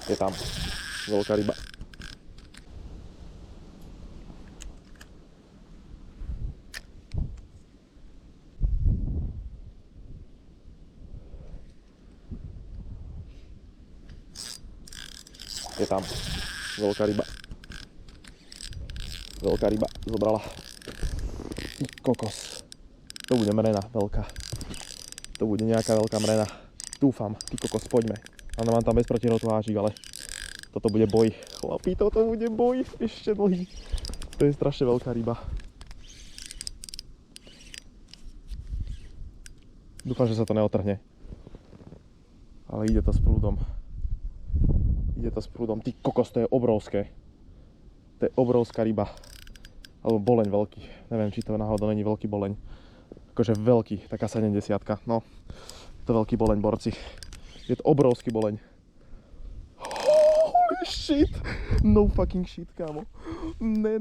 Je tam veľká ryba. Je tam veľká ryba. Veľká ryba zobrala. Kokos. To bude mrena veľká. To bude nejaká veľká mrena. Dúfam. Ty kokos, poďme. Áno, mám tam bez protirotu háčik, ale toto bude boj. Chlapi, toto bude boj. Ešte dlhý. To je strašne veľká ryba. Dúfam, že sa to neotrhne. Ale ide to s prúdom. Ide to s prúdom. Ty kokos, to je obrovské. To je obrovská ryba. Alebo boleň veľký. Neviem, či to náhodou není veľký boleň. Akože veľký, taká 70-ka. No, to veľký boleň, borci. Je to obrovský boleň. Holy shit! No fucking shit, kámo. Ne,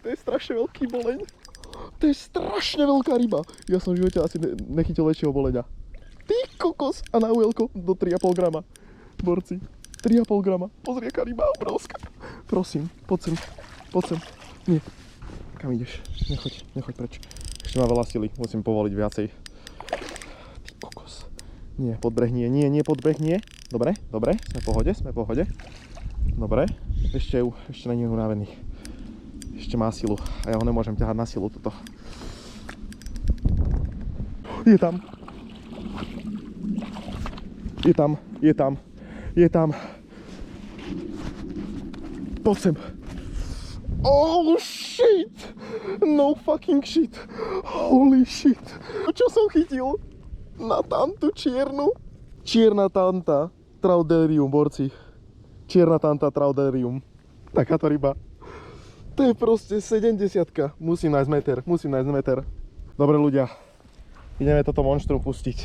to je strašne veľký boleň. To je strašne veľká ryba. Ja som v živote asi nechytil väčšieho boleňa. Ty kokos! A na ujelko do 3,5 grama. Borci, 3,5 grama. Pozri, aká ryba obrovská. Prosím, poď sem. Nie. Kam ideš? Nechoď preč. Ešte má veľa sily, musím povoliť viacej. Ty kokos. Nie, podbreh nie. Dobre, sme v pohode. Dobre, ešte není unavený. Ešte má silu a ja ho nemôžem ťahať na silu toto. Je tam. Poď sem. Oh shit! No fucking shit! Holy shit! Čo som chytil? Na tantu čiernu? Čierna tanta Trauderium, borci. Čierna tanta Trauderium. Takáto ryba. To je proste 70-ka. Musím nájsť meter. Dobre ľudia, ideme toto monštrum pustiť.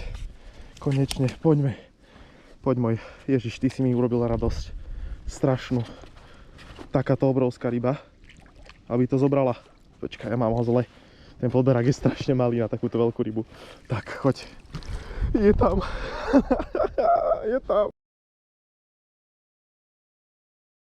Konečne, poďme. Poď môj. Ježiš, ty si mi urobil radosť. Strašnú. Takáto obrovská ryba. Aby to zobrala. Počkaj, ja mám ho zle. Ten podberák je strašne malý na takúto veľkú rybu. Tak, choď. Je tam. Je tam.